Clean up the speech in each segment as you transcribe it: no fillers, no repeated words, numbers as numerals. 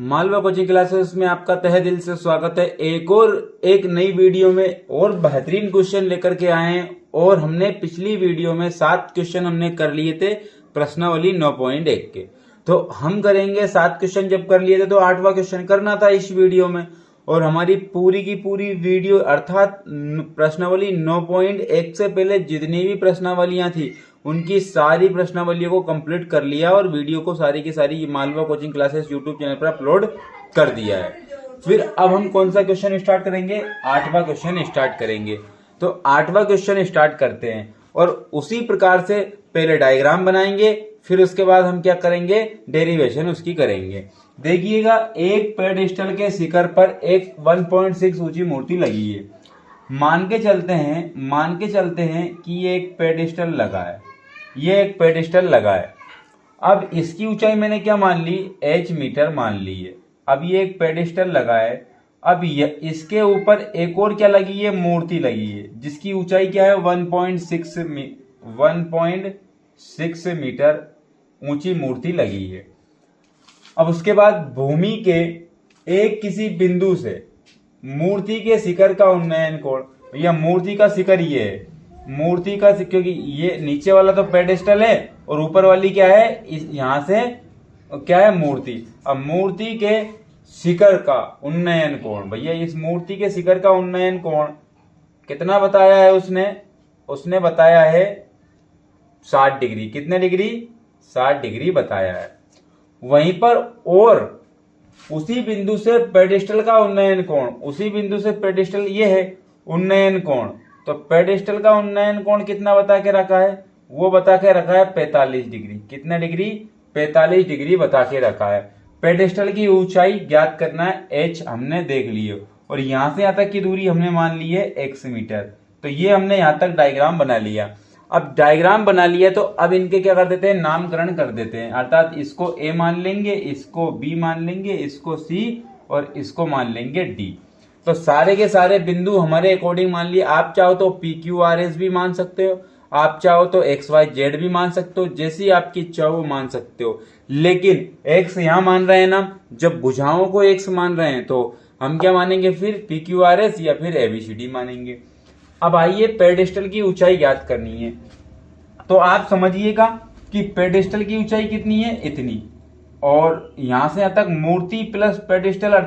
Malwa coaching classes में आपका तहे दिल से स्वागत है। एक नई वीडियो में और बेहतरीन क्वेश्चन लेकर के आए हैं। और हमने पिछली वीडियो में 7 क्वेश्चन हमने कर लिए थे प्रश्नावली 9.1 के। तो हम करेंगे 7 क्वेश्चन जब कर लिए थे तो 8वां क्वेश्चन करना था इस वीडियो में। और हमारी पूरी की पूरी वीडियो अर्थात प्रश्नावली 9.1 से पहले जितनी भी प्रश्नावलियां थी उनकी सारी प्रश्नावलियों को कंप्लीट कर लिया और वीडियो को सारी की सारी Malwa coaching classes YouTube channel पर अपलोड कर दिया है। फिर अब हम कौन सा क्वेश्चन स्टार्ट करेंगे? 8वां क्वेश्चन स्टार्ट करेंगे। तो 8वां क्वेश्चन स्टार्ट करते हैं और उसी प्रकार से पहले डायग्राम बनाएंगे, फिर उसके बाद हम क्या करेंगे, डेरिवेशन उसकी करेंगे। देखिएगा, एक पेडेस्टल के शिखर पर एक 1.6 ऊंची मूर्ति लगी है। मान के चलते हैं कि ये एक पेडेस्टल लगा है, ये एक पेडेस्टल लगा है। अब इसकी ऊंचाई मैंने क्या मान ली, h मीटर मान ली है। अब ये एक पेडेस्टल लगा है। अब इसके ऊपर एक और क्या लगी है, मूर्ति लगी है, जिसकी ऊंचाई क्या है 1.6 मीटर ऊंची मूर्ति लगी है। अब उसके बाद भूमि के एक किसी बिंदु से मूर्ति के शिखर का उन्नयन कोण, भैया मूर्ति का शिखर ये है, मूर्ति का, क्योंकि ये नीचे वाला तो पेडेस्टल है और ऊपर वाली क्या है, इस यहां से क्या है, मूर्ति। अब मूर्ति के शिखर का उन्नयन कोण, भैया इस मूर्ति के शिखर का उन्नयन कोण कितना बताया है उसने बताया है 60 डिग्री। कितने डिग्री? 60 डिग्री बताया है। वहीं पर और उसी बिंदु से पेडेस्टल का उन्नयन कोण, उसी बिंदु से पेडेस्टल ये है उन्नयन कोण, तो पेडेस्टल का उन्नयन कोण कितना बता के रखा है, वो बता के रखा है 45 डिग्री। कितना डिग्री? 45 डिग्री बता के रखा है। पेडेस्टल की ऊंचाई ज्ञात करना है, h हमने देख ली और यहां से यहां तक की दूरी हमने मान ली है x मीटर। तो ये हमने यहां तक डायग्राम बना लिया। अब डायग्राम बना लिया तो अब इनके क्या कर देते हैं, नामकरण कर देते हैं। अर्थात इसको a मान लेंगे, इसको b मान लेंगे, इसको c और इसको मान लेंगे d। तो सारे के सारे बिंदु हमारे अकॉर्डिंग मान लिए। आप चाहो तो PQRS भी मान सकते हो, आप चाहो तो XYZ भी मान सकते हो, जैसी आपकी इच्छा हो मान सकते हो। लेकिन x यहां मान रहे हैं ना, जब भुजाओं को x मान रहे हैं तो हम क्या मानेंगे, फिर PQRS या फिर ABCD मानेंगे। अब आइए पेडेस्टल की ऊंचाई ज्ञात करनी है। तो आप समझिएगा कि पेडेस्टल की ऊंचाई कितनी है, इतनी, और यहां से यहां तक मूर्ति प्लस पेडेस्टल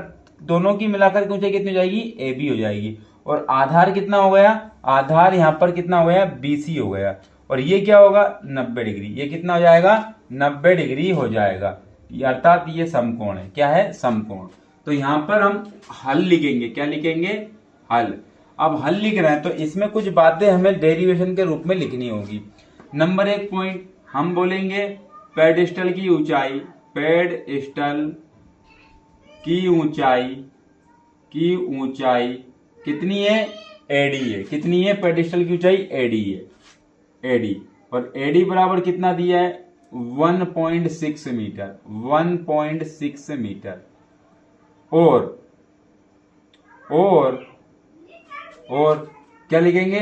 दोनों की मिलाकर ऊंचाई कितनी हो जाएगी, AB हो जाएगी। और आधार कितना हो गया, आधार यहां पर कितना हो गया, BC हो गया। और ये क्या होगा, 90 डिग्री। ये कितना हो जाएगा, 90 डिग्री हो जाएगा। अर्थात ये समकोण है। क्या है, समकोण। तो यहां पर हम हल लिखेंगे। क्या लिखेंगे, हल। अब हल लिख रहे हैं तो इसमें कुछ बातें हमें डेरिवेशन के रूप में लिखनी होगी। नंबर 1 पॉइंट हम बोलेंगे पेडेस्टल की ऊंचाई, पेडेस्टल की ऊंचाई कितनी है, AD है। कितनी है, पेडेस्टल की ऊंचाई AD है, AD। और AD बराबर कितना दिया है, 1.6 मीटर, 1.6 मीटर। और क्या लिखेंगे,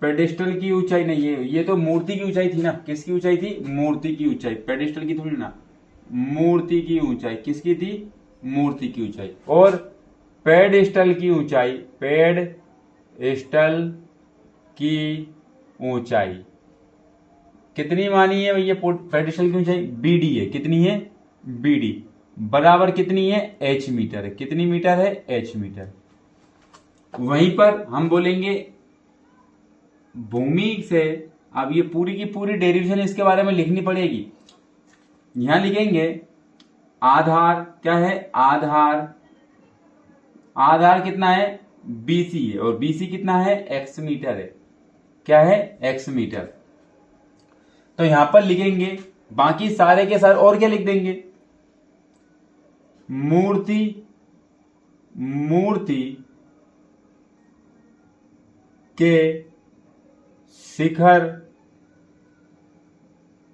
पेडेस्टल की ऊंचाई नहीं, ये तो मूर्ति की ऊंचाई थी ना। किसकी ऊंचाई थी, मूर्ति की ऊंचाई, पेडेस्टल की थोड़ी ना, मूर्ति की ऊंचाई। किसकी थी, मूर्ति की ऊंचाई। और पेडेस्टल की ऊंचाई, पेडेस्टल की ऊंचाई कितनी मानी है भैया, पेडेस्टल की ऊंचाई BD है। कितनी है, BD बराबर कितनी है, h मीटर है। कितनी मीटर है, h मीटर। वहीं पर हम बोलेंगे भूमि से, अब ये पूरी की पूरी डेरिवेशन इसके बारे में लिखनी पड़ेगी। यहां लिखेंगे आधार, क्या है, आधार कितना है, BC है। और BC कितना है, x मीटर है। क्या है, x मीटर। तो यहां पर लिखेंगे बाकी सारे के सारे, और क्या लिख देंगे, मूर्ति के शिखर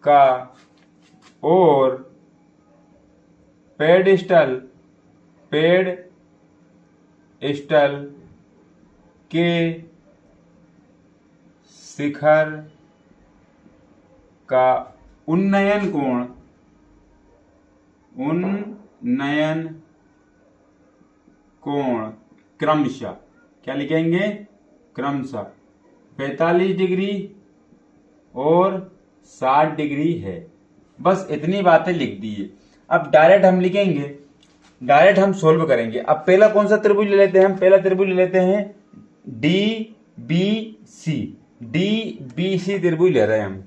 का और पेडेस्टल के शिखर का उन्नयन कोण क्रमशः, क्या लिखेंगे, क्रमशः 45 डिग्री और 60 डिग्री है। बस इतनी बातें लिख दी है। अब डायरेक्ट हम लिखेंगे, डायरेक्ट हम सोल्व करेंगे। अब पहला कौन सा त्रिभुज ले लेते हैं हम, पहला त्रिभुज ले लेते हैं DBC, DBC त्रिभुज ले रहे हैं हम।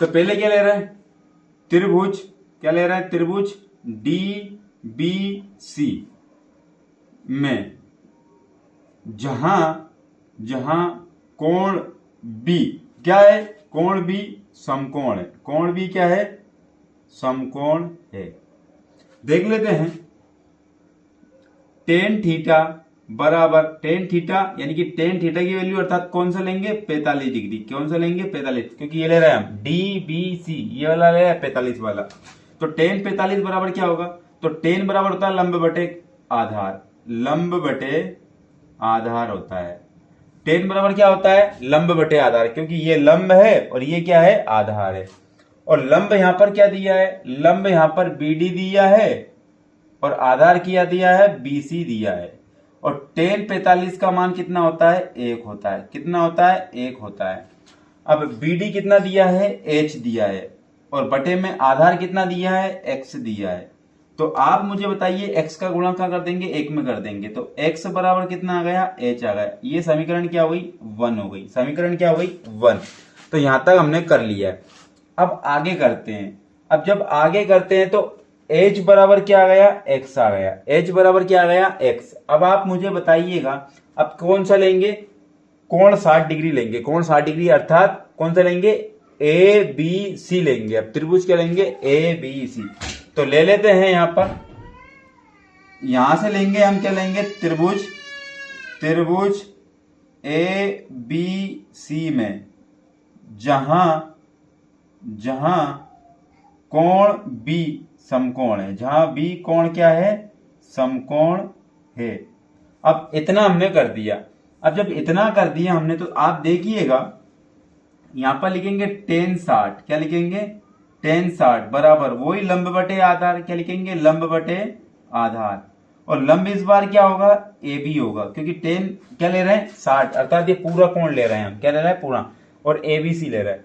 तो पहले क्या ले रहे हैं, त्रिभुज, क्या ले रहे हैं, त्रिभुज DBC में जहां कोण B क्या है, कोण B समकोण है, कोण B क्या है, समकोण है। देख लेते हैं टेन थीटा बराबर, टेन थीटा यानी कि टेन थीटा की वैल्यू अर्थात कौन सा लेंगे, 45 डिग्री। कौन सा लेंगे, 45, क्योंकि ये ले रहे हैं हम DBC, ये वाला ले रहे हैं 45 वाला। तो टेन 45 बराबर क्या होगा, तो टेन बराबर होता है लंब बटे आधार, लंब बटे आधार होता है। टेन बराबर क्या होता है, लंब बटे आधार, क्योंकि ये लंब है और ये क्या है, आधार है। और लंब यहां पर क्या दिया है, लंब यहां पर BD दिया है और आधार किया दिया है BC दिया है। और टेन 45 का मान कितना होता है, 1 होता है। कितना होता है, 1 होता है। अब BD कितना दिया है, H दिया है, और बटे में आधार कितना दिया है, X दिया है। तो आप मुझे बताइए x का गुणा क्या कर देंगे, 1 में कर देंगे, तो x बराबर कितना आ गया, h आ गया। ये समीकरण क्या हो गई, 1 हो गई। समीकरण क्या हो गई, 1। तो यहां तक हमने कर लिया है। अब आगे करते हैं। अब जब आगे करते हैं तो h बराबर क्या आ गया, x आ गया। h बराबर क्या आ गया, x। अब आप मुझे बताइएगा अब कौन सा लेंगे, कोण 60 डिग्री लेंगे। कोण 60 डिग्री अर्थात कौन सा लेंगे, ABC लेंगे। अब त्रिभुज क्या लेंगे, ABC। तो ले लेते हैं यहां पर, यहां से लेंगे हम, क्या लेंगे, त्रिभुज, त्रिभुज ABC में जहां कोण B समकोण है, जहां B कोण क्या है, समकोण है। अब इतना हमने कर दिया। अब जब इतना कर दिया हमने, तो आप देखिएगा यहां पर लिखेंगे टेन 60, क्या लिखेंगे, टेन 60 बराबर वही लंब बटे आधार, क्या लिखेंगे, लंब बटे आधार। और लंब इस बार क्या होगा, AB होगा, क्योंकि टेन क्या ले रहे हैं, 60, अर्थात ये पूरा कोण ले रहे हैं हम, क्या ले रहे हैं, पूरा, और ABC ले रहे हैं।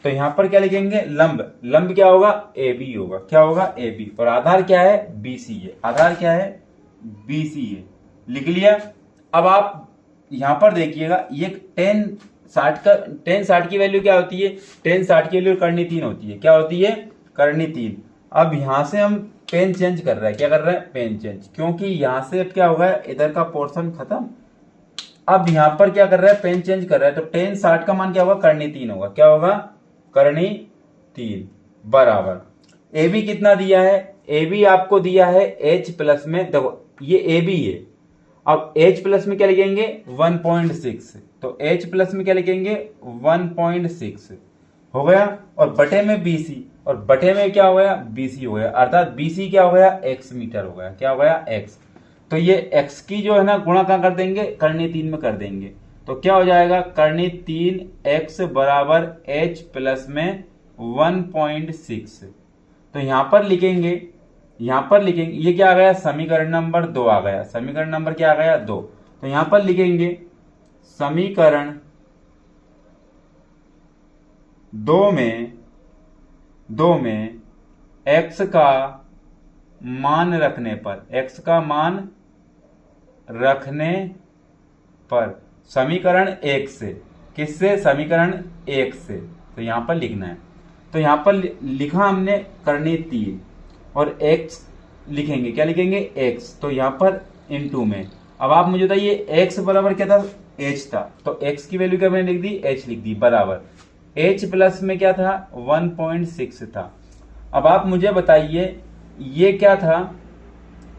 तो यहां पर क्या लिखेंगे, लंब, लंब क्या होगा, AB होगा, क्या होगा, AB। और आधार क्या है, BC है, आधार क्या है, BC है। लिख लिया। अब आप यहां पर देखिएगा, ये टेन 60 की वैल्यू क्या होती है, टेन 60 की वैल्यू करनी 3 होती है, क्या होती है, करनी 3। अब यहां से हम पेन चेंज कर रहे हैं, क्या कर रहे हैं, पेन चेंज, क्योंकि यहां से अब क्या होगा, इधर का पोर्शन खत्म। अब यहां पर क्या कर रहा है, पेन चेंज कर रहा है। तो टेन 60 का मान क्या होगा, करनी 3 होगा, क्या होगा, करनी 3 बराबर AB कितना दिया है, AB आपको दिया है H प्लस में, देखो ये AB है। अब H प्लस में क्या लिखेंगे, 1.6, तो H प्लस में क्या लिखेंगे, 1.6 हो गया। और बटे में BC, और बटे में क्या हो गया, BC हो गया, अर्थात BC क्या हो गया, x मीटर हो गया, क्या हो गया, x। तो ये x की जो है ना गुणा कहाँ कर देंगे, करनी 3 में कर देंगे। तो क्या हो जाएगा, करनी 3x बराबर H प्लस में 1.6। तो यहां पर लिखेंगे, ये क्या आ गया, समीकरण नंबर 2 आ गया। समीकरण नंबर क्या आ गया, 2। तो यहां पर लिखेंगे समीकरण 2 में x का मान रखने पर, x का मान रखने पर समीकरण 1 से, किससे, समीकरण 1 से, तो यहां पर लिखना है। तो यहां पर लिखा हमने करनी 3 और x लिखेंगे, क्या लिखेंगे, x। तो यहां पर इनटू में। अब आप मुझे बताइए x बराबर क्या था, h था, तो x की वैल्यू क्या मैंने लिख दी, h लिख दी, बराबर h प्लस में क्या था, 1.6 था। अब आप मुझे बताइए ये क्या था,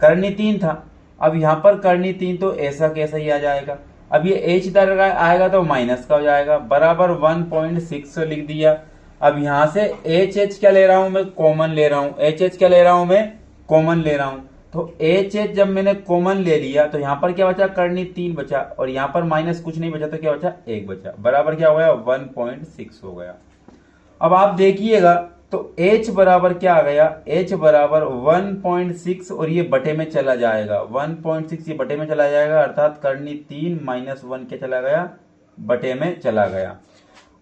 करनी 3 था। अब यहां पर करनी 3 तो ऐसा कैसा ही आ जाएगा। अब ये h इधर आएगा तो माइनस का हो जाएगा, बराबर 1.6 लिख दिया। अब यहां से h क्या ले रहा हूं मैं, कॉमन ले रहा हूं, h क्या ले रहा हूं मैं, कॉमन ले रहा हूं। तो h जब मैंने कॉमन ले लिया तो यहां पर क्या बचा, करनी 3 बचा, और यहां पर माइनस कुछ नहीं बचा, तो क्या बचा, 1 बचा, बराबर क्या हो गया, 1.6 हो गया। अब आप देखिएगा तो h बराबर क्या आ गया, h बराबर 1.6 और ये बटे में चला जाएगा, 1.6 ये बटे में चला जाएगा, अर्थात करनी 3 - 1 क्या चला गया, बटे में चला गया।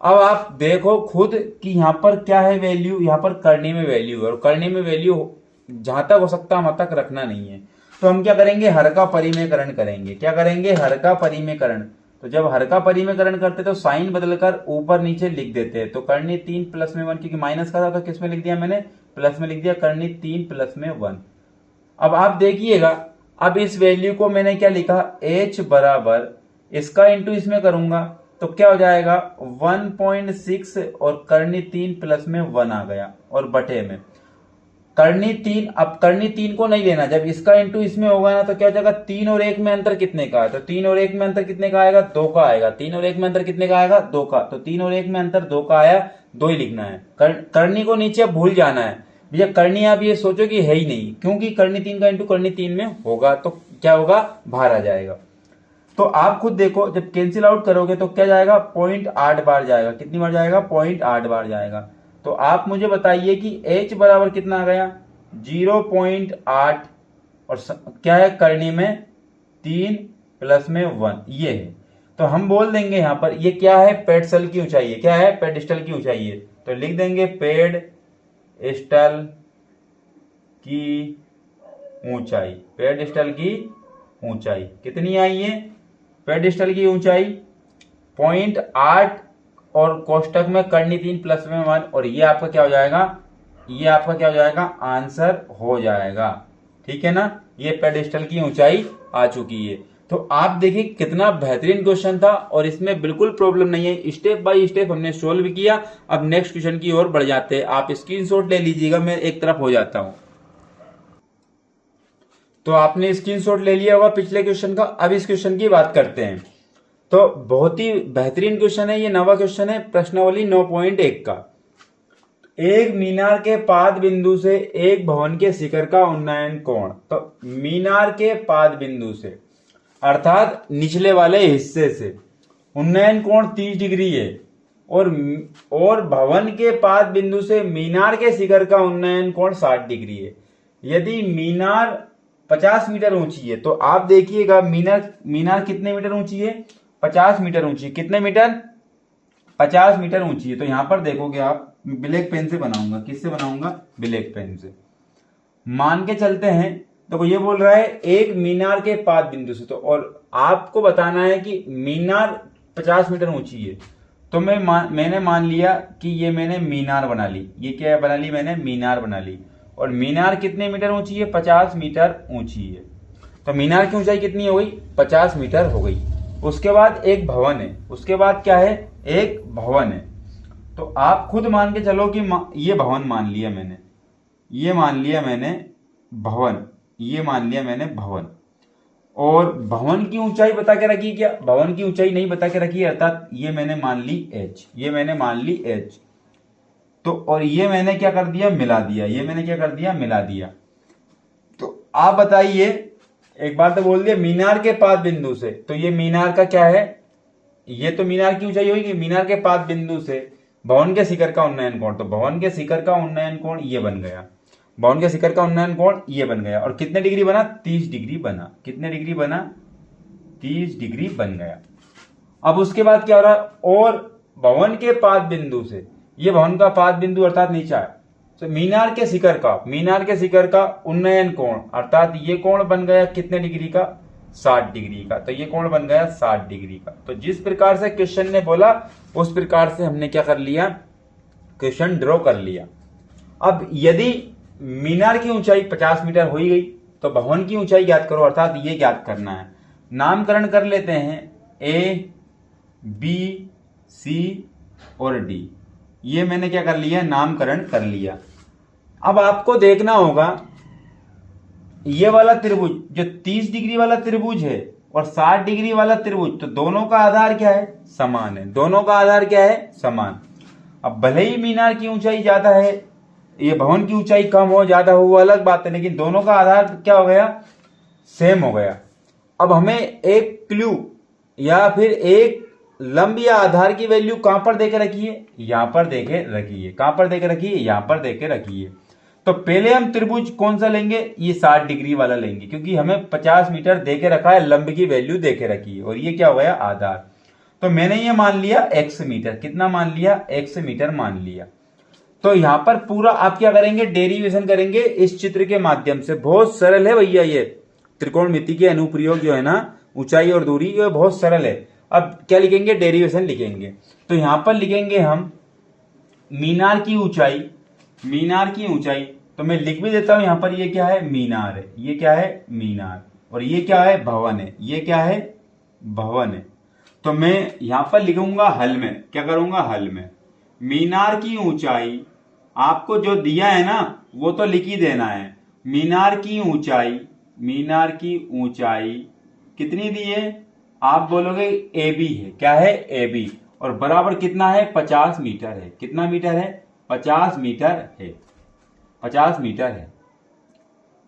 अब आप देखो खुद कि यहाँ पर क्या है वैल्यू, यहाँ पर करनी में वैल्यू है और करनी में वैल्यू जहां तक हो सकता है वहां तक रखना नहीं है। तो हम क्या करेंगे, हर का परिमेयकरण करेंगे। क्या करेंगे, हर का परिमेयकरण। तो जब हर का परिमेयकरण करते तो साइन बदलकर ऊपर नीचे लिख देते हैं। तो करनी 3 प्लस में 1, क्योंकि माइनस का था तो किस में लिख दिया मैंने, प्लस में लिख दिया, करनी 3 प्लस में 1। अब आप देखिएगा, अब इस वैल्यू को मैंने क्या लिखा, h बराबर इसका इंटू इसमें करूंगा तो क्या हो जाएगा 1.6 और करनी 3 प्लस में 1 आ गया और बटे में करनी 3। अब करनी 3 को नहीं लेना, जब इसका इंटू इसमें होगा ना तो क्या हो जाएगा, 3 और 1 में अंतर कितने का है, तो 3 और 1 में अंतर कितने का आएगा, 2 का आएगा। 3 और 1 में अंतर कितने का आएगा, 2 का। तो 3 और 1 में अंतर 2 का आया, 2 ही लिखना है। करनी को नीचे भूल जाना है भैया, करनी आप ये सोचो कि है ही नहीं, क्योंकि करनी 3 का इंटू करनी 3 में होगा तो क्या होगा, बाहर आ जाएगा। तो आप खुद देखो, जब कैंसिल आउट करोगे तो क्या जाएगा, 0.8 बार जाएगा। कितनी बार जाएगा, 0.8 बार जाएगा। तो आप मुझे बताइए कि h बराबर कितना आ गया, 0.8 और क्या है, करनी में 3 प्लस में 1 ये है। तो हम बोल देंगे यहां पर ये क्या है, पेडस्टल की ऊंचाई है। क्या है, पेडस्टल की ऊंचाई है। तो लिख देंगे पेडस्टल की ऊंचाई। पेडस्टल की ऊंचाई कितनी आई है, पेडस्टल की ऊंचाई 0.8 और कोष्टक में करनी 3 प्लस में 1 और ये आपका क्या हो जाएगा, ये आपका क्या हो जाएगा, आंसर हो जाएगा। ठीक है ना, ये पेडस्टल की ऊंचाई आ चुकी है। तो आप देखिए कितना बेहतरीन क्वेश्चन था और इसमें बिल्कुल प्रॉब्लम नहीं है, स्टेप बाय स्टेप हमने सोल्व किया। अब नेक्स्ट क्वेश्चन की ओर बढ़ जाते हैं। आप स्क्रीनशॉट ले लीजिएगा, मैं एक तरफ हो जाता हूं। तो आपने स्क्रीनशॉट ले लिया होगा पिछले क्वेश्चन का। अब इस क्वेश्चन की बात करते हैं। तो बहुत ही बेहतरीन क्वेश्चन है, ये नवा क्वेश्चन है प्रश्नावली 9.1 का। एक मीनार के पाद बिंदु से एक भवन के शिखर का उन्नयन कोण। तो मीनार के पाद बिंदु से अर्थात निचले वाले हिस्से से उन्नयन कोण 30 डिग्री है और भवन के पाद बिंदु से मीनार के शिखर का उन्नयन कोण 60 डिग्री है। यदि मीनार 50 मीटर ऊंची है तो आप देखिएगा मीनार कितने मीटर ऊंची है, 50 मीटर ऊंची। कितने मीटर, 50 मीटर ऊंची है। तो यहां पर देखोगे आप, ब्लैक पेन से बनाऊंगा। किससे बनाऊंगा, ब्लैक पेन से। मान के चलते हैं, तो ये बोल रहा है एक मीनार के पाद बिंदु से। तो और आपको बताना है कि मीनार 50 मीटर ऊंची है। तो मैंने मान लिया कि ये मैंने मीनार बना ली। ये क्या बना ली, मैंने मीनार बना ली। और मीनार कितने मीटर ऊंची है, 50 मीटर ऊंची है। तो मीनार की ऊंचाई कितनी हो गई, 50 मीटर हो गई। उसके बाद एक भवन है, उसके बाद क्या है, एक भवन है। तो आप खुद मान के चलो कि ये भवन मान लिया मैंने, ये मान लिया मैंने भवन, ये मान लिया मैंने भवन। और भवन की ऊंचाई बता के रखी, क्या भवन की ऊंचाई नहीं बता के रखी, अर्थात ये मैंने मान ली h, ये मैंने मान ली h। तो और ये मैंने क्या कर दिया, मिला दिया। ये मैंने क्या कर दिया, मिला दिया। तो आप बताइए, एक बार तो बोल दिया मीनार के पाद बिंदु से। तो ये मीनार का क्या है, ये तो मीनार की ऊंचाई होगी। मीनार के पाद बिंदु से भवन के शिखर का उन्नयन कोण, तो भवन के शिखर का उन्नयन कोण ये बन गया। भवन के शिखर का उन्नयन कोण ये बन गया। और कितने डिग्री बना, 30 डिग्री बना। कितने डिग्री बना, 30 डिग्री बन गया। अब उसके बाद क्या हो रहा है, और भवन के पाद बिंदु से, ये भवन का पाद बिंदु अर्थात नीचा है, तो मीनार के शिखर का उन्नयन कोण अर्थात ये कोण बन गया कितने डिग्री का, 60 डिग्री का। तो ये कोण बन गया 60 डिग्री का। तो जिस प्रकार से क्वेश्चन ने बोला उस प्रकार से हमने क्या कर लिया, क्वेश्चन ड्रॉ कर लिया। अब यदि मीनार की ऊंचाई 50 मीटर हो ही गई तो भवन की ऊंचाई ज्ञात करो, अर्थात ये ज्ञात करना है। नामकरण कर लेते हैं, ए, बी, सी और डी। ये मैंने क्या कर लिया, नामकरण कर लिया। अब आपको देखना होगा ये वाला त्रिभुज जो 30 डिग्री वाला त्रिभुज है और 60 डिग्री वाला त्रिभुज, तो दोनों का आधार क्या है, समान है। दोनों का आधार क्या है, समान। अब भले ही मीनार की ऊंचाई ज्यादा है, ये भवन की ऊंचाई कम हो ज्यादा हो वो अलग बात है, लेकिन दोनों का आधार क्या हो गया, सेम हो गया। अब हमें एक क्लू या फिर एक लंब या आधार की वैल्यू कहां पर देके रखी है? यहां पर देके रखी है। कहां पर देके रखी है? यहां पर देके रखी है। तो पहले हम त्रिभुज कौन सा लेंगे? ये 60 डिग्री वाला लेंगे, क्योंकि हमें 50 मीटर देके रखा है, लंब की वैल्यू देके रखी है, और ये क्या हो गया? आधार। तो मैंने ये मान लिया x मीटर। कितना मान लिया? x मीटर मान लिया। तो यहां पर पूरा आप क्या करेंगे? डेरिवेशन करेंगे इस चित्र के माध्यम से। बहुत सरल है भैया, ये त्रिकोणमिति के अनुप्रयोग जो है ना, ऊंचाई और दूरी, ये बहुत सरल है। अब क्या लिखेंगे? डेरिवेशन लिखेंगे। तो यहां पर लिखेंगे हम मीनार की ऊंचाई। मीनार की ऊंचाई तो मैं लिख भी देता हूं यहां पर, ये क्या है? मीनार है। ये क्या है? मीनार। और ये क्या है? भवन है। ये क्या है? भवन है। तो मैं यहां पर लिखूंगा हल में। क्या करूंगा? हल में मीनार की ऊंचाई, आपको जो दिया है ना वो तो लिख ही देना है। मीनार की ऊंचाई, मीनार की ऊंचाई कितनी दी है? आप बोलोगे ए बी है। क्या है? A B. और बराबर कितना है? 50 मीटर है। कितना मीटर है? 50 मीटर है। 50 मीटर है।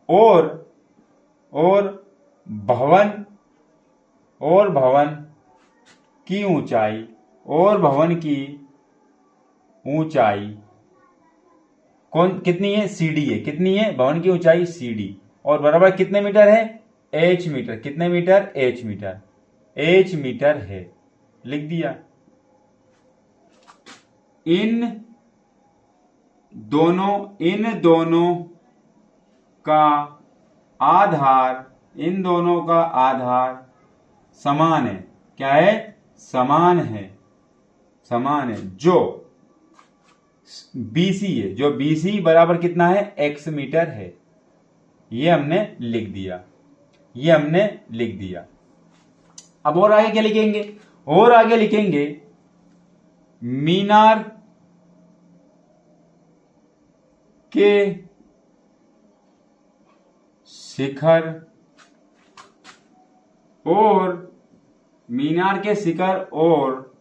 और भवन, और भवन की ऊंचाई, और भवन की ऊंचाई कौन कितनी है? सीडी है। कितनी है? भवन की ऊंचाई सीडी। और बराबर कितने मीटर है? H metre. कितने metre? H metre. H metre है। लिख दिया। इन दोनों का आधार, इन दोनों का आधार समान है। क्या है? समान है। समान है। जो BC है, जो BC बराबर कितना है? x मीटर है। ये हमने लिख दिया। ये हमने लिख दिया। अब और आगे क्या लिखेंगे? और आगे लिखेंगे मीनार के शिखर, और मीनार के शिखर और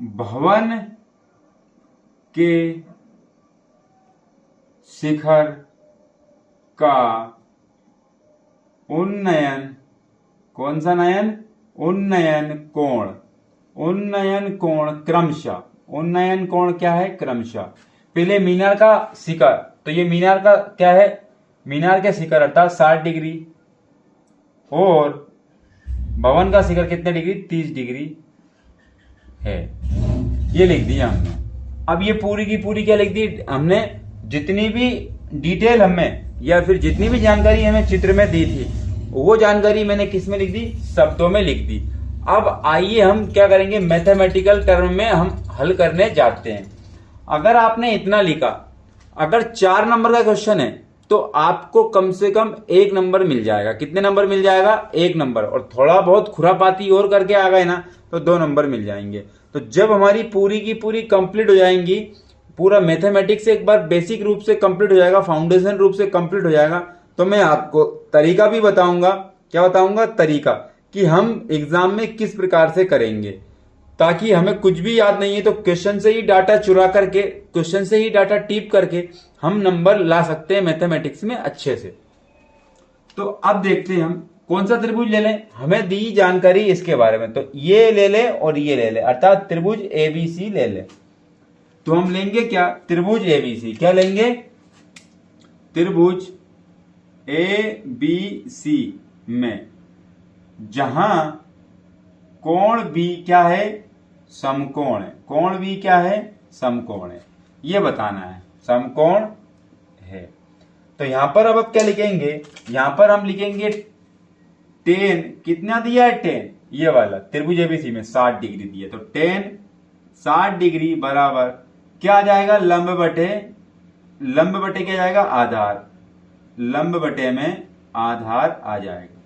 भवन के शिखर का उन्नयन, कौन सा नयन? उन्नयन कोण। उन्नयन कोण क्रमशः, उन्नयन कोण क्या है? क्रमशः। पहले मीनार का शिखर, तो ये मीनार का क्या है? मीनार के शिखर अर्थात 60 डिग्री, और भवन का शिखर कितने डिग्री? 30 डिग्री है। ये लिख दिया हमने। अब ये पूरी की पूरी क्या लिख दी हमने? जितनी भी डिटेल हमें या फिर जितनी भी जानकारी हमें चित्र में दी थी, वो जानकारी मैंने किस में लिख दी? शब्दों में लिख दी। अब आइए हम क्या करेंगे? मैथमेटिकल टर्म में हम हल करने जाते हैं। अगर आपने इतना लिखा, अगर 4 नंबर का क्वेश्चन है तो आपको कम से कम 1 नंबर मिल जाएगा। कितने नंबर मिल जाएगा? 1 नंबर। और थोड़ा बहुत खुरापाती और करके आ गए ना तो 2 नंबर मिल जाएंगे। तो जब हमारी पूरी की पूरी कंप्लीट हो जाएंगी, पूरा मैथमेटिक्स एक बार बेसिक रूप से कंप्लीट हो जाएगा, फाउंडेशन रूप से कंप्लीट हो जाएगा, तो मैं आपको तरीका भी बताऊंगा। क्या बताऊंगा? तरीका, कि हम एग्जाम में किस प्रकार से करेंगे, ताकि हमें कुछ भी याद नहीं है तो क्वेश्चन से ही डाटा चुरा करके, क्वेश्चन से ही डाटा टिप करके हम नंबर ला सकते हैं मैथमेटिक्स में अच्छे से। तो अब देखते हैं हम कौन सा त्रिभुज ले लें। हमें दी जानकारी इसके बारे में, तो ये ले ले और ये ले ले, अर्थात त्रिभुज ABC ले ले। तो हम लेंगे क्या? त्रिभुज ABC। क्या लेंगे? त्रिभुज ABC में जहां कोण भी क्या है? समकोण है। कोण भी क्या है? समकोण है। ये बताना है, समकोण है। तो यहां पर अब क्या लिखेंगे? यहां पर हम लिखेंगे 10। कितना दिया है? 10। ये वाला त्रिभुज ABC में 60 डिग्री दिया, तो 10 60 डिग्री बराबर क्या आ जाएगा? लंब बटे क्या जाएगा? आधार। लंब बटे में आधार आ जाएगा।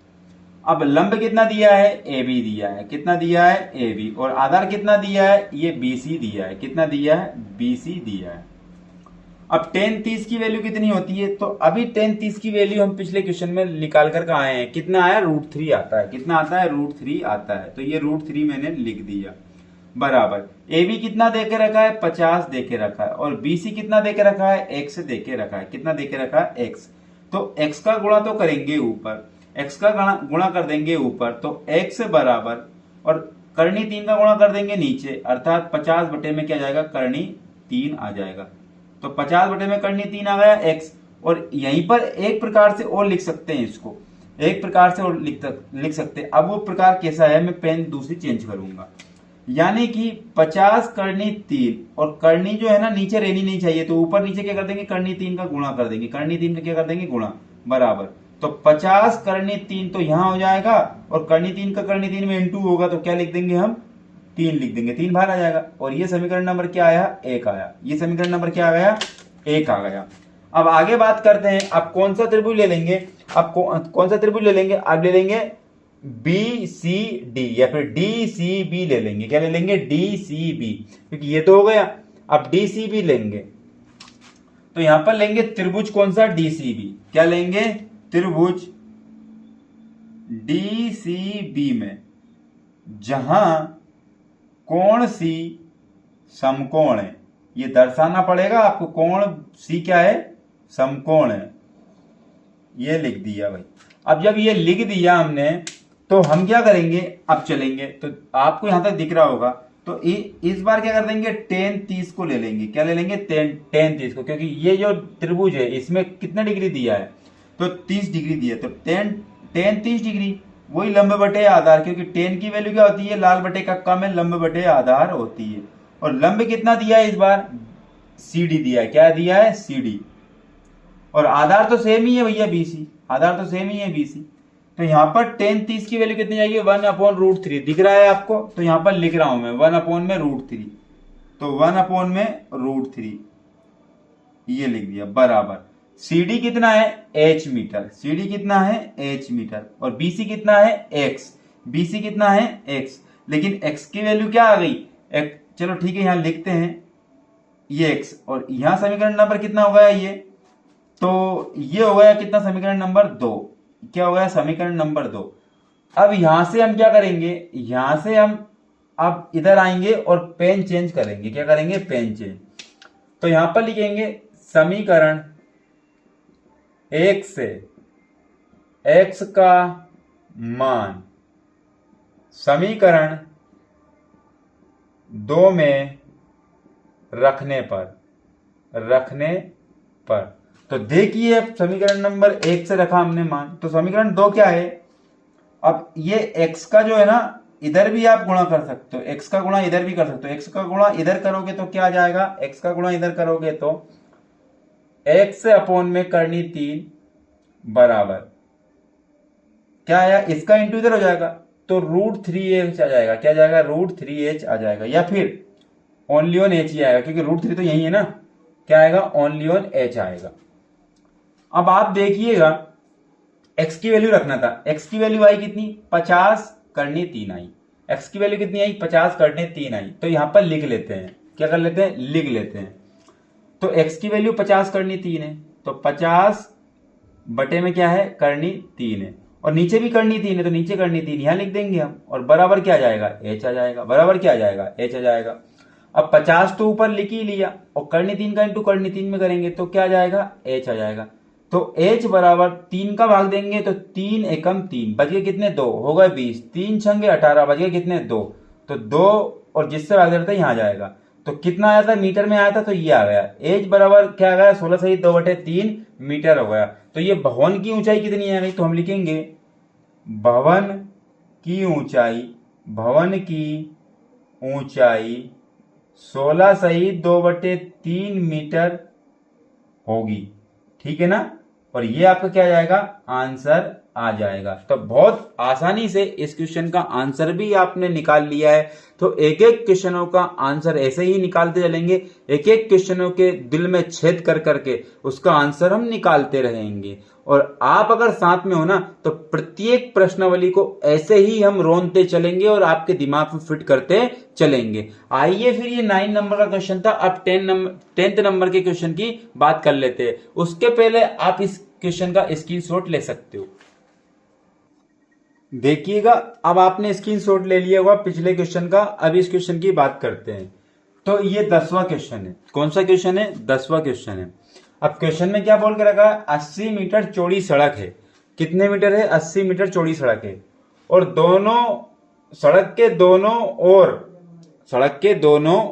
अब लंब कितना दिया है? AB दिया है। कितना दिया है? AB। और आधार कितना दिया है? ये BC दिया है। कितना दिया है? BC दिया है। अब 10 30 की वैल्यू कितनी होती है? तो अभी 10 30 की वैल्यू हम पिछले क्वेश्चन में निकाल कर आए हैं। कितना आया? √3 आता है। कितना आता है? √3 आता है। तो ये √3 मैंने लिख दिया बराबर। AB कितना देके रखा है? 50 देके रखा है। और BC कितना देके रखा है? X देके रखा है। कितना देके रखा है? X। तो X का गुणा तो करेंगे ऊपर, X का गुणा कर देंगे ऊपर, तो X बराबर, और कर्णी 3 का गुणा कर देंगे नीचे, अर्थात 50 बटे में क्या जाएगा, कर्णी 3 आ जाएगा। तो 50 बटे में कर्णी 3 आ गया x। और यहीं पर एक प्रकार से और लिख सकते हैं, इसको एक प्रकार से और लिख सकते हैं। अब वो प्रकार कैसा है, मैं पेन दूसरी चेंज करूंगा, यानी कि 50 कर्णी 3 और कर्णी जो है ना नीचे रहनी नहीं चाहिए, तो ऊपर नीचे क्या कर देंगे, कर्णी 3 का गुणा कर देंगे, कर्णी 3 का क्या कर देंगे, गुणा, बराबर। तो 50 कर्णी 3 तो यहां हो जाएगा, और कर्णी 3 का कर्णी 3 में इंटू होगा, तो क्या लिख देंगे हम, 3 लिख देंगे, 3 बाहर आ जाएगा। और ये समीकरण नंबर क्या आया, 1 आया। ये समीकरण नंबर क्या आ गया, 1 आ गया। अब आगे बात करते हैं, अब कौन सा त्रिभुज ले लेंगे, अब कौन सा त्रिभुज ले लेंगे, अब ले लेंगे BCD या फिर DCB ले लेंगे। क्या ले लेंगे, DCB, क्योंकि ये तो हो गया। अब DCB लेंगे, तो यहां पर लेंगे त्रिभुज कौन सा, DCB। क्या लेंगे, त्रिभुज DCB में जहां कोण C समकोण है, ये दर्शाना पड़ेगा आपको, कोण C क्या है, समकोण है, ये लिख दिया भाई। अब जब ये लिख दिया हमने, तो हम क्या करेंगे, अब चलेंगे, तो आपको यहां तक दिख रहा होगा, तो इस बार क्या कर देंगे, tan 30 को ले लेंगे। क्या ले लेंगे, tan 30 को, क्योंकि ये जो त्रिभुज है इसमें कितना डिग्री दिया है, तो 30 डिग्री दिया, तो tan 30 डिग्री, वही लंब बटे आधार, क्योंकि tan की वैल्यू क्या होती है, लाल बटे का कम है, लंब बटे आधार होती है। और लंब कितना दिया है इस बार, CD दिया है। क्या दिया है, CD। और आधार तो सेम ही है भैया, BC, आधार तो सेम ही है, BC। तो यहां पर tan 30 की वैल्यू कितनी जाएगी, 1/√3 दिख रहा है आपको, तो यहां पर लिख रहा हूं मैं 1/√3, तो 1/√3 ये लिख दिया, बराबर। CD कितना है, h मीटर, CD कितना है, h मीटर, और BC कितना है, x, BC कितना है, x। लेकिन x की वैल्यू क्या आ गई, चलो ठीक है, यहां लिखते हैं ये x, और यहां समीकरण नंबर कितना हो गया ये, तो ये हो गया कितना, समीकरण नंबर 2। क्या हो गया, समीकरण नंबर 2। अब यहां से हम क्या करेंगे, यहां से हम अब इधर आएंगे और पेन चेंज करेंगे। क्या करेंगे, पेन चेंज। तो यहां पर लिखेंगे समीकरण 1 से x का मान समीकरण 2 में रखने पर तो देखिए, समीकरण नंबर 1 से रखा हमने मान, तो समीकरण 2 क्या है, अब ये x का जो है ना, इधर भी आप गुणा कर सकते हो, x का गुणा इधर भी कर सकते हो। x का गुणा इधर करोगे तो क्या आ जाएगा, x का गुणा इधर करोगे तो x अपॉन में कर्णी 3 बराबर क्या आया, इसका इंटू इधर हो जाएगा, तो √3h आ जाएगा। क्या जाएगा, √3h आ जाएगा, या फिर ओनली ऑन h ही आएगा, क्योंकि √3 तो यही है ना। क्या आएगा, ओनली ऑन h आएगा। अब आप देखिएगा, x की वैल्यू रखना था, x की वैल्यू आई कितनी, 50 कर्णी 3 आई। x की वैल्यू कितनी आई, 50 कर्णी 3 आई। तो यहां पर लिख लेते हैं, क्या कर लेते हैं, लिख लेते हैं। तो x की वैल्यू 50 कर्णी 3 है, तो 50 बटे में क्या है, कर्णी 3 है, और नीचे भी कर्णी 3 है, तो नीचे कर्णी 3 यहां लिख देंगे हम, और बराबर क्या आ जाएगा, h आ जाएगा, बराबर क्या आ जाएगा, h आ जाएगा। अब 50 तो ऊपर लिख ही लिया, और कर्णी 3 का इंटू कर्णी 3 में करेंगे तो क्या आ जाएगा, h आ जाएगा। तो h बराबर 3 का भाग देंगे तो 3 एकम 3, बच गए कितने, 2, हो गए 20, 3 छंगे 18, बच गए कितने, 2। तो 2 और जिससे भाग देता है यहां जाएगा, तो कितना आया था, मीटर में आया था, तो ये आ गया। h बराबर क्या आ गया, 16 सही 2/3 मीटर हो गया। तो ये भवन की ऊंचाई कितनी आ गई, तो हम लिखेंगे भवन की ऊंचाई 16 सही 2/3 मीटर होगी, ठीक है ना। और ये आपका क्या आ जाएगा, आंसर आ जाएगा। तो बहुत आसानी से इस क्वेश्चन का आंसर भी आपने निकाल लिया है। तो एक एक क्वेश्चनों का आंसर ऐसे ही निकालते चलेंगे, एक एक क्वेश्चनों के दिल में छेद कर करके उसका आंसर हम निकालते रहेंगे। और आप अगर साथ में हो ना, तो प्रत्येक प्रश्नावली को ऐसे ही हम रोनते चलेंगे और आपके दिमाग में फिट करते चलेंगे। आइए फिर, ये 9 नंबर का क्वेश्चन था, अब 10th नंबर के क्वेश्चन की बात कर लेते हैं। उसके पहले आप इस क्वेश्चन का स्क्रीनशॉट ले सकते हो। देखिएगा, अब आपने स्क्रीनशॉट ले लिया होगा पिछले क्वेश्चन का। अब इस क्वेश्चन की बात करते हैं। तो ये 10वां क्वेश्चन है। कौन सा क्वेश्चन है, 10वां क्वेश्चन है। अब क्वेश्चन में क्या बोल के रखा है, 80 मीटर चौड़ी सड़क है। कितने मीटर है, 80 मीटर चौड़ी सड़क है, और दोनों सड़क के दोनों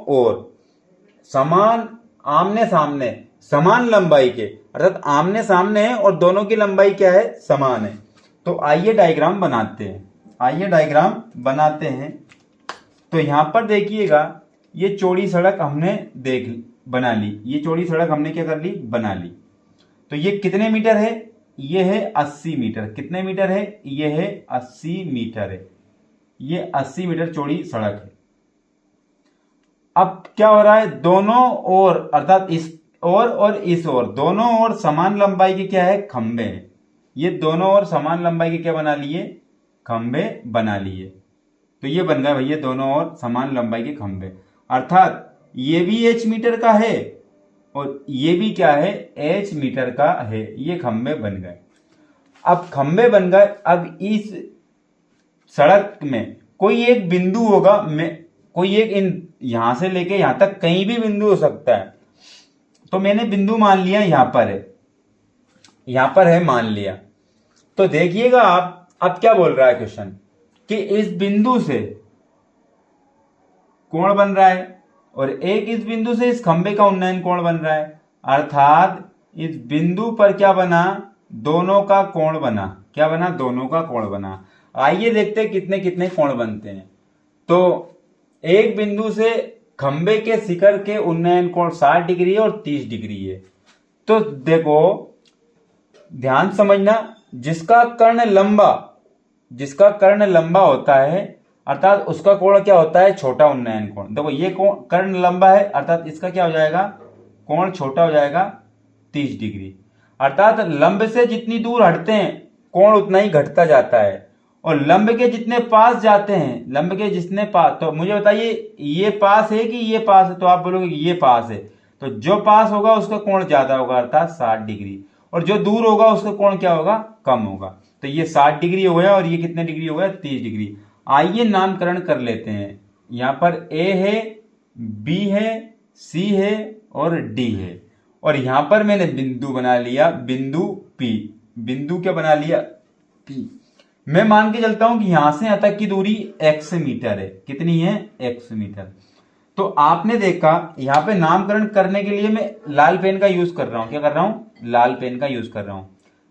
ओर समान आमने सामने समान लंबाई के, अर्थात आमने सामने है और दोनों की लंबाई क्या है, समान है। तो आइए डायग्राम बनाते हैं। तो यहां पर देखिएगा, ये चौड़ी सड़क हमने बना ली। ये चौड़ी सड़क हमने क्या कर ली, बना ली। तो ये कितने मीटर है, ये है 80 मीटर। कितने मीटर है, ये है 80 मीटर है। ये 80 मीटर चौड़ी सड़क है। अब क्या हो रहा है, दोनों ओर अर्थात इस ओर और इस ओर, दोनों ओर समान लंबाई के क्या है, खंबे हैं। ये दोनों ओर समान लंबाई के क्या बना लिए, खंबे बना लिए। तो ये बन गया भैया दोनों ओर समान लंबाई के खंबे, अर्थात ये भी h मीटर का है और ये भी क्या है, h मीटर का है। ये खंबे बन गए। अब खंबे बन गए, अब इस सड़क में कोई एक बिंदु होगा, कोई एक यहां से लेके यहां तक कहीं भी बिंदु हो सकता है। तो मैंने बिंदु मान लिया यहां पर है मान लिया। तो देखिएगा आप, अब क्या बोल रहा है क्वेश्चन, कि इस बिंदु से कोण बन रहा है और एक इस बिंदु से इस खंबे का उन्नयन कोण बन रहा है, अर्थात इस बिंदु पर क्या बना, दोनों का कोण बना। क्या बना, दोनों का कोण बना। आइए देखते हैं कितने कितने कोण बनते हैं। तो एक बिंदु से खंबे के शिखर के उन्नयन कोण 60 डिग्री है और 30 डिग्री है। तो देखो ध्यान समझना, जिसका कर्ण लंबा होता है अर्थात उसका कोण क्या होता है, छोटा उन्नयन कोण। देखो ये कोण कर्ण लंबा है अर्थात इसका क्या हो जाएगा, कोण छोटा हो जाएगा 30 डिग्री। अर्थात लंब से जितनी दूर हटते हैं कोण उतना ही घटता जाता है, और लंब के जितने पास जाते हैं, लंब के जितने पास, तो मुझे बताइए ये पास है कि ये पास है, तो आप बोलोगे कि ये पास है। तो जो पास होगा उसका कोण ज्यादा होगा अर्थात 60 डिग्री, और जो दूर होगा उसका कोण क्या होगा, कम होगा। तो ये 60 डिग्री हो गया और ये कितने डिग्री हो गया, 30 डिग्री। आइए नामकरण कर लेते हैं। यहां पर A है, B है, C है और D है, और यहां पर मैंने बिंदु बना लिया, बिंदु P। बिंदु क्या बना लिया, P। मैं मान के चलता हूं कि यहां से यहां तक की दूरी x मीटर है। कितनी है, x मीटर। तो आपने देखा यहां पे नामकरण करने के लिए मैं लाल पेन का यूज कर रहा हूं। क्या कर रहा हूं, लाल पेन का यूज कर रहा हूं।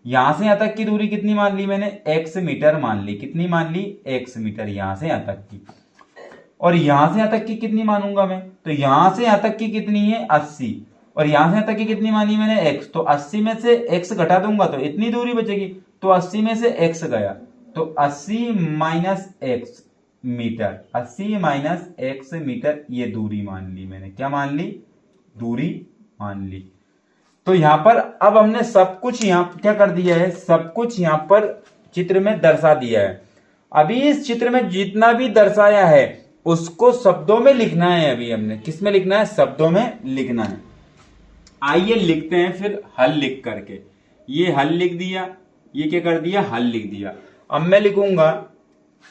यहां से यहां तक की दूरी कितनी मान ली मैंने, x मीटर मान ली। कितनी मान ली, x मीटर यहां से यहां तक की। और यहां से यहां तक की कितनी मानूंगा मैं, तो यहां से यहां तक की कितनी है 80, और यहां से यहां तक की कितनी मानी मैंने x। तो 80 में से x घटा दूंगा तो इतनी दूरी बचेगी। तो 80 में से x गया, तो 80 minus x meter, 80 minus x meter ये दूरी मान ली मैंने। क्या मान ली, दूरी मान ली। तो यहां पर अब हमने सब कुछ यहां क्या कर दिया है, सब कुछ यहां पर चित्र में दर्शा दिया है। अभी इस चित्र में जितना भी दर्शाया है उसको शब्दों में लिखना है। अभी हमने किस में लिखना है, शब्दों में लिखना है। आइए लिखते हैं फिर हल लिख करके। ये हल लिख दिया, ये क्या कर दिया, हल लिख दिया। अब मैं लिखूंगा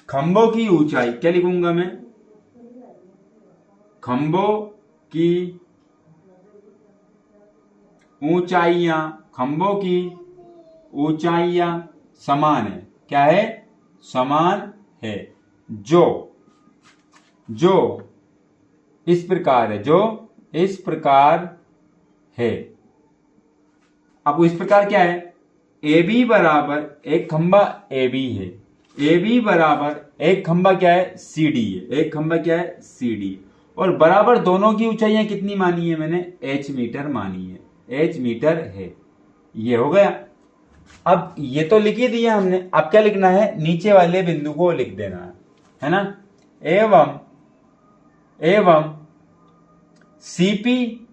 खंभों की ऊंचाई। क्या लिखूंगा मैं, खंभों की ऊंचाइयां, खंभों की ऊंचाइयां समान है। क्या है, समान है। जो इस प्रकार है, जो इस प्रकार है। अब इस प्रकार क्या है, ए बी बराबर एक खंबा ए बी है, ए बी बराबर एक खंबा क्या है, सी डी है। एक खंबा क्या है, सी डी, और बराबर दोनों की ऊंचाइयां कितनी मानी है मैंने, h मीटर मानी है, h मीटर है। ये हो गया। अब ये तो लिख ही दिया हमने, अब क्या लिखना है, नीचे वाले बिंदु को लिख देना है ना। एवं सीपी,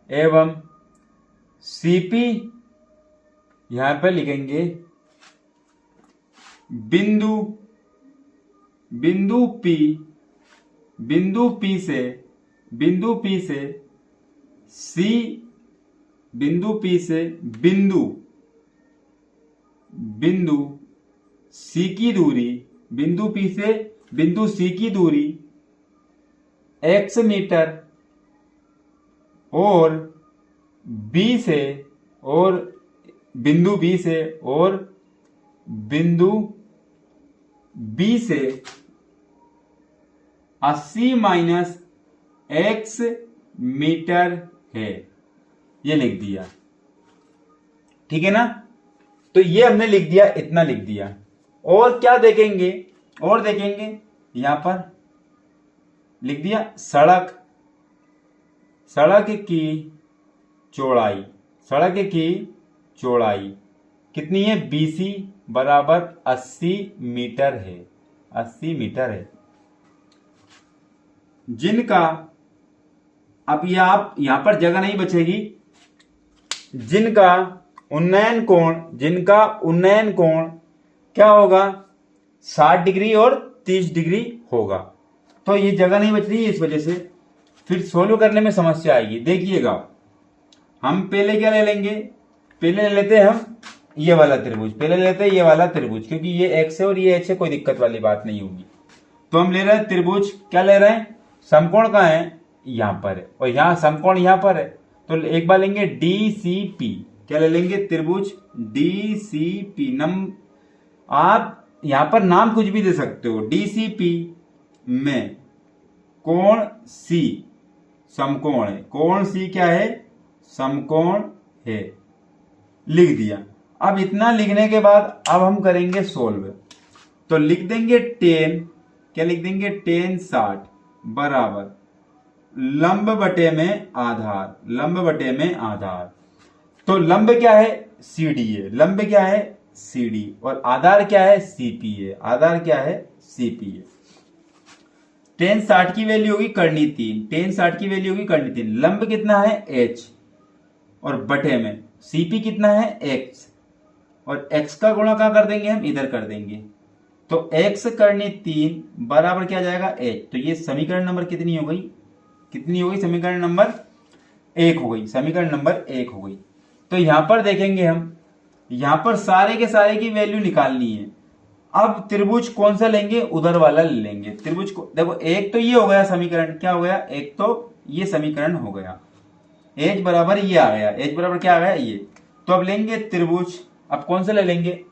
एवं सीपी यहां पर लिखेंगे बिंदु P, बिंदु P से C, बिंदु P से बिंदु C की दूरी, बिंदु P से बिंदु C की दूरी x मीटर, और B से, और बिंदु B से, और बिंदु B से 80 माइनस x मीटर है, ये लिख दिया। ठीक है ना, तो ये हमने लिख दिया, इतना लिख दिया। और क्या देखेंगे, और देखेंगे यहां पर लिख दिया सड़क, सड़क की चौड़ाई, सड़क की चौड़ाई कितनी है, BC बराबर 80 मीटर है, 80 मीटर है। जिनका, अब ये आप यहां पर जगह नहीं बचेगी, जिनका उन्नयन कोण, जिनका उन्नयन कोण क्या होगा, 60 डिग्री और 30 डिग्री होगा। तो ये जगह नहीं बच रही है, इस वजह से फिर सोल्व करने में समस्या आएगी। देखिएगा, हम पहले क्या ले लेंगे, पहले ले लेते हैं हम ये वाला त्रिभुज, पहले ले लेते हैं ये वाला त्रिभुज, क्योंकि ये x है और ये h है, कोई दिक्कत वाली बात नहीं होगी। तो हम ले रहे हैं त्रिभुज, क्या ले रहे हैं, समकोण कहाँ है, यहां पर है, और यहां समकोण यहां पर है। तो एक बार लेंगे DCP, क्या ले लेंगे, त्रिभुज DCP। आप यहां पर नाम कुछ भी दे सकते हो। DCP में कोण C समकोण है, कोण C क्या है, समकोण है, लिख दिया। अब इतना लिखने के बाद अब हम करेंगे सोल्व। तो लिख देंगे 10, क्या लिख देंगे, 10 60 बराबर लंब बटे में आधार, लंब बटे में आधार। तो लंब क्या है, CD है, लंब क्या है, CD, और आधार क्या है, CP है, आधार क्या है, CP है। 10 60 की वैल्यू होगी करनी 3, 10 60 की वैल्यू होगी करनी 3। लंब कितना है, H, और बटे में CP कितना है, X, और X का गुणा कहां कर देंगे हम, इधर कर देंगे। तो X करनी 3 बराबर क्या जाएगा, H। तो ये समीकरण नंबर कितनी हो गई, कितनी हो गई, समीकरण नंबर 1 हो गई, समीकरण नंबर 1 हो गई। तो यहां पर देखेंगे हम, यहां पर सारे के सारे की वैल्यू निकालनी है। अब त्रिभुज कौन सा लेंगे, उधर वाला ले लेंगे त्रिभुज को। देखो एक तो ये हो गया समीकरण, क्या हो गया, एक तो ये समीकरण हो गया, H बराबर ये आ गया, H बराबर क्या आ गया, ये। तो अब लेंगे त्रिभुज, अब कौन सा ले लेंगे,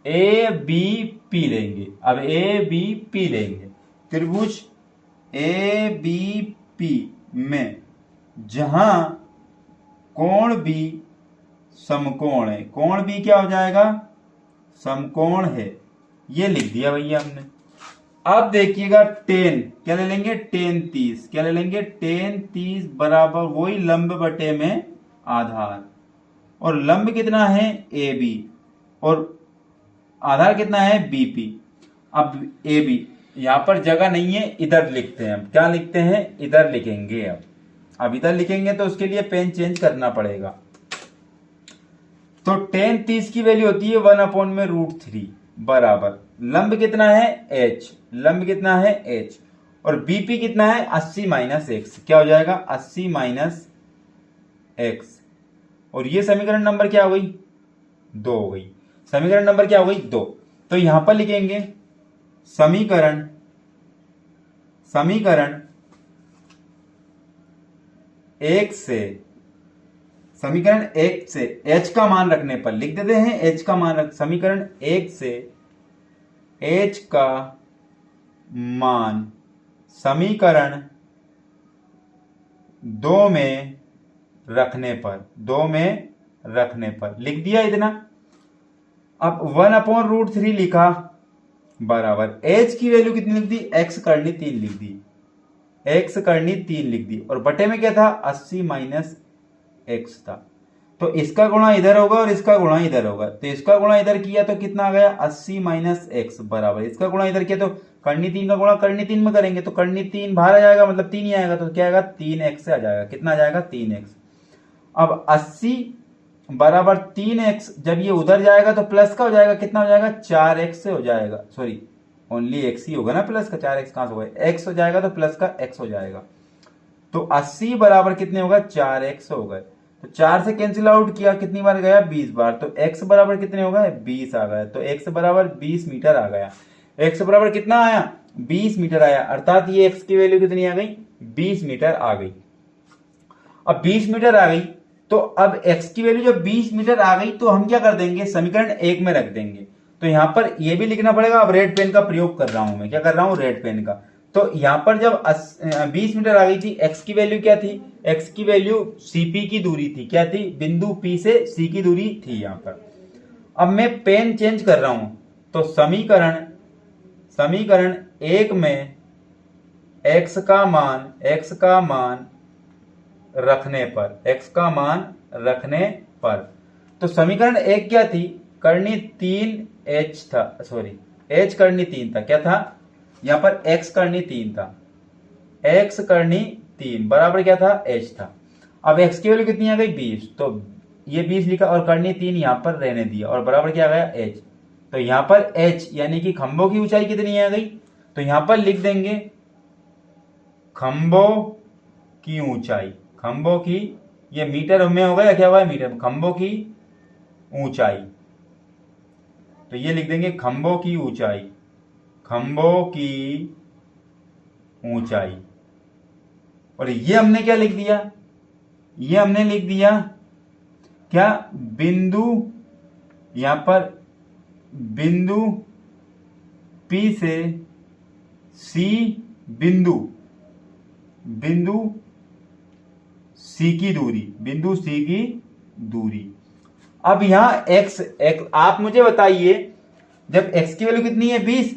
ABP लेंगे। अब ABP लेंगे, त्रिभुज ABP में जहां कोण B समकोण है, कोण B क्या हो जाएगा, समकोण है, ये लिख दिया भैया हमने। अब देखिएगा 10 क्या ले लेंगे, 10 30, क्या ले लेंगे, 10 30 बराबर वही लंब बटे में आधार, और लंब कितना है, AB, और आधार कितना है, BP। अब AB, यहां पर जगह नहीं है, इधर लिखते हैं हम, क्या लिखते हैं, इधर लिखेंगे। अब इधर लिखेंगे तो उसके लिए पेन चेंज करना पड़ेगा। तो 10 30 की वैल्यू होती है 1/√3 बराबर लंब कितना है, H, लंब कितना है, H, और BP कितना है, 80 माइनस x, क्या हो जाएगा, 80 माइनस x। और ये समीकरण नंबर क्या हो गई, 2 हो गई, समीकरण नंबर क्या हो गई, 2। तो यहां पर लिखेंगे समीकरण, समीकरण 1 से, समीकरण 1 से H का मान रखने पर लिख देते हैं, H का मान रख, समीकरण 1 से H का मान समीकरण 2 में रखने पर, 2 में रखने पर लिख दिया इतना। अब 1/√3 लिखा बराबर H की वैल्यू कितनी लिख दी, X करनी 3 लिख दी, X करनी 3 लिख दी, और बटे में क्या था, 80 माइनस x था। तो इसका गुणा इधर होगा और इसका गुणा इधर होगा। तो इसका गुणा इधर किया तो कितना आ गया, 80 माइनस x बराबर, इसका गुणा इधर किया तो करनी 3 का गुणा करनी 3 में करेंगे तो करनी 3 बाहर आ जाएगा, मतलब 3 ही आएगा। तो क्या आएगा, 3x से आ जाएगा, कितना आ जाएगा, 3x। अब 80 बराबर 3x, जब ये उधर जाएगा तो प्लस का हो जाएगा, कितना हो जाएगा, 4x से हो जाएगा, सॉरी ओनली x ही होगा ना, प्लस का 4x कहां से होगा, x हो जाएगा तो प्लस का x हो जाएगा। तो 80 बराबर कितने होगा, 4x हो गए। तो 4 से कैंसिल आउट किया, कितनी बार गया, 20 बार। तो x बराबर कितने हो गए, 20 आ गया। तो x बराबर 20 मीटर आ गया। x बराबर कितना आया, 20 मीटर आया, अर्थात ये x की वैल्यू कितनी आ गई, 20 मीटर आ गई। अब 20 मीटर आ गई तो अब x की वैल्यू जब 20 मीटर आ गई तो हम क्या कर देंगे, समीकरण 1 में रख देंगे। तो यहां पर ये भी लिखना पड़ेगा। अब रेड पेन का प्रयोग कर रहा हूं मैं, क्या कर रहा हूं, रेड पेन का। तो यहां पर जब 20 मीटर आ गई थी, एक्स की वैल्यू क्या थी? एक्स की वैल्यू सीपी की दूरी थी। क्या थी? बिंदु पी से सी की दूरी थी यहां पर। अब मैं पेन चेंज कर रहा हूं, तो समीकरण एक में x का मान रखने पर, तो समीकरण एक क्या थी? करनी 3h था, सॉरी h करनी 3 था। क्या था यहां पर? x करनी 3 था, x करनी 3 बराबर क्या था? h था। अब x की वैल्यू कितनी आ गई? 20, तो ये 20 लिखा और करनी 3 यहां पर रहने दिया और बराबर क्या आ गया? h। तो यहां पर h यानी कि खंभों की ऊंचाई कितनी आ गई? तो यहां पर लिख देंगे खंभों की ऊंचाई, खंभों की, ये मीटर में होगा या क्या होगा? मीटर। खंभों की ऊंचाई, तो ये लिख देंगे खंभों की ऊंचाई, खंभों की ऊंचाई। और ये हमने क्या लिख दिया? ये हमने लिख दिया क्या? बिंदु, यहां पर बिंदु P से C, बिंदु C की दूरी, अब यहां x, आप मुझे बताइए, जब x की वैल्यू कितनी है? 20,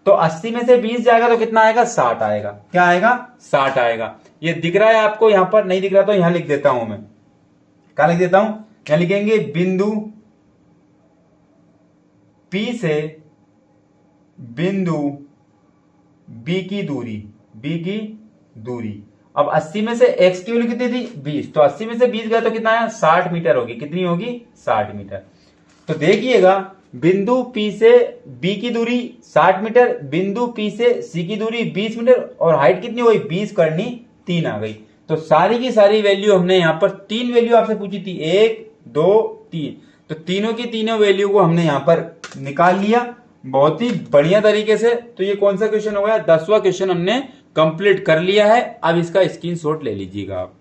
तो 80 में से 20 जाएगा तो कितना आएगा? 60 आएगा। क्या आएगा? 60 आएगा। ये दिख रहा है आपको? यहां पर नहीं दिख रहा तो यहां लिख देता हूं मैं। क्या लिख देता हूं? यहां लिखेंगे बिंदु P से बिंदु B की दूरी, अब 80 में से x की वैल्यू कितनी थी? 20, तो 80 में से 20 गया तो कितना आया? 60 मीटर होगी। कितनी होगी? 60 मीटर। तो देखिएगा, बिंदु P से B की दूरी 60 मीटर, बिंदु P से C की दूरी 20 मीटर, और हाइट कितनी हो गई? 20 करनी 3 आ गई। तो सारी की सारी वैल्यू हमने यहां पर 3 वैल्यू आपसे पूछी थी, 1 2 3, तो तीनों की तीनों वैल्यू को हमने यहां पर निकाल लिया बहुत ही बढ़िया तरीके से। तो ये कौन सा क्वेश्चन हो गया? 10वां क्वेश्चन हमने कंप्लीट कर लिया है। अब इसका स्क्रीनशॉट ले लीजिएगा आप।